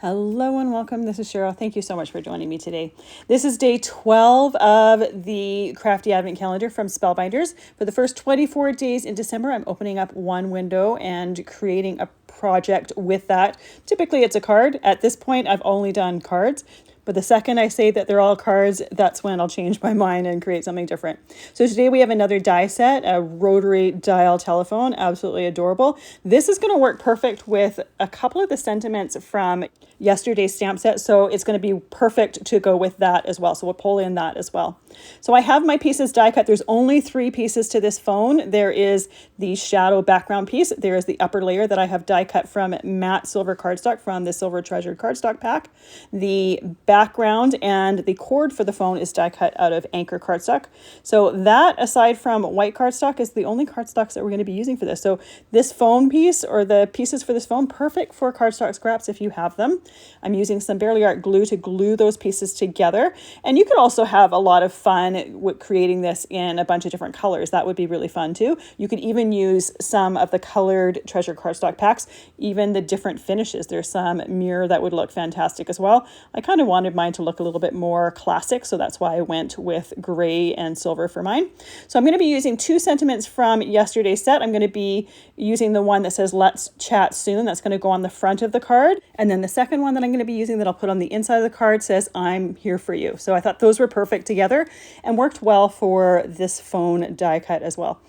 Hello and welcome. This is Cheryl. Thank you so much for joining me today. This is day 12 of the Crafty Advent Calendar from Spellbinders. For the first 24 days in December, I'm opening up one window and creating a project with that. Typically it's a card. At this point, I've only done cards. But the second I say that they're all cards, that's when I'll change my mind and create something different. So today we have another die set, a rotary dial telephone, absolutely adorable. This is going to work perfect with a couple of the sentiments from yesterday's stamp set. So it's going to be perfect to go with that as well. So we'll pull in that as well. So I have my pieces die cut. There's only 3 pieces to this phone. There is the shadow background piece. There is the upper layer that I have die cut from matte silver cardstock from the Silver Treasured cardstock pack. The background and the cord for the phone is die cut out of Anchor cardstock. So that, aside from white cardstock, is the only cardstocks that we're going to be using for this. So this phone piece, or the pieces for this phone, perfect for cardstock scraps if you have them. I'm using some Barely Art glue to glue those pieces together. And you could also have a lot of fun with creating this in a bunch of different colors. That would be really fun too. You could even use some of the colored Treasure cardstock packs, even the different finishes. There's some mirror that would look fantastic as well. I kind of wanted mine to look a little bit more classic, so that's why I went with gray and silver for mine. So I'm going to be using 2 sentiments from yesterday's set. I'm going to be using the one that says "Let's chat soon." That's going to go on the front of the card. And then the second one that I'm going to be using that I'll put on the inside of the card says "I'm here for you." So I thought those were perfect together and worked well for this phone die cut as well.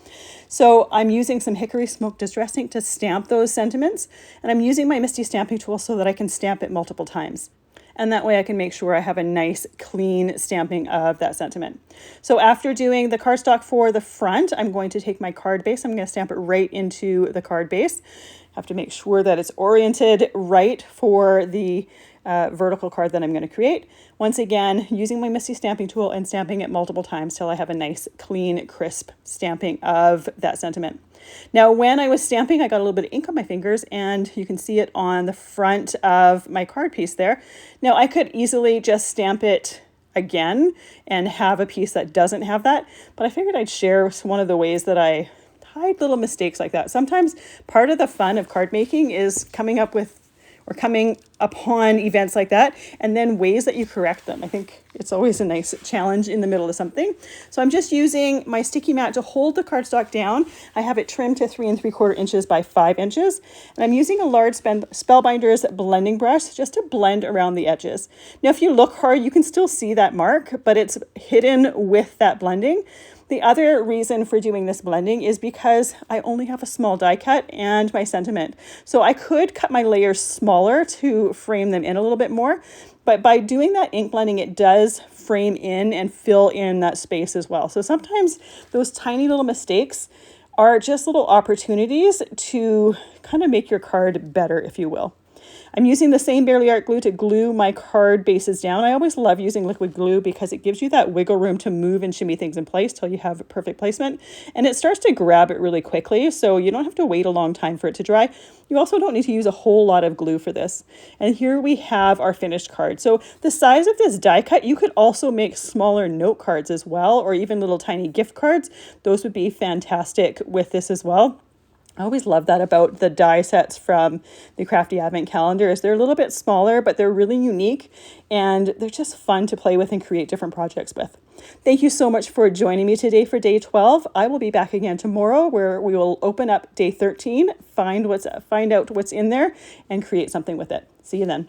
So I'm using some hickory smoke distress ink to stamp those sentiments, and I'm using my Misty stamping tool so that I can stamp it multiple times. And that way I can make sure I have a nice clean stamping of that sentiment. So after doing the cardstock for the front, I'm going to take my card base. I'm going to stamp it right into the card base. Have to make sure that it's oriented right for the vertical card that I'm going to create. Once again, using my Misty stamping tool and stamping it multiple times till I have a nice, clean, crisp stamping of that sentiment. Now, when I was stamping, I got a little bit of ink on my fingers, and you can see it on the front of my card piece there. Now, I could easily just stamp it again and have a piece that doesn't have that, but I figured I'd share one of the ways that I hide little mistakes like that. Sometimes part of the fun of card making is coming up with or coming upon events like that, and then ways that you correct them. I think it's always a nice challenge in the middle of something. So I'm just using my sticky mat to hold the cardstock down. I have it trimmed to 3 3/4 inches by 5 inches, and I'm using a large Spellbinders blending brush just to blend around the edges. Now, if you look hard, you can still see that mark, but it's hidden with that blending. The other reason for doing this blending is because I only have a small die cut and my sentiment. So I could cut my layers smaller to frame them in a little bit more, but by doing that ink blending, it does frame in and fill in that space as well. So sometimes those tiny little mistakes are just little opportunities to kind of make your card better, if you will. I'm using the same Barely Art glue to glue my card bases down. I always love using liquid glue because it gives you that wiggle room to move and shimmy things in place till you have perfect placement. And it starts to grab it really quickly, so you don't have to wait a long time for it to dry. You also don't need to use a whole lot of glue for this. And here we have our finished card. So the size of this die cut, you could also make smaller note cards as well, or even little tiny gift cards. Those would be fantastic with this as well. I always love that about the die sets from the Crafty Advent Calendar is they're a little bit smaller, but they're really unique and they're just fun to play with and create different projects with. Thank you so much for joining me today for day 12. I will be back again tomorrow where we will open up day 13, find out what's in there and create something with it. See you then.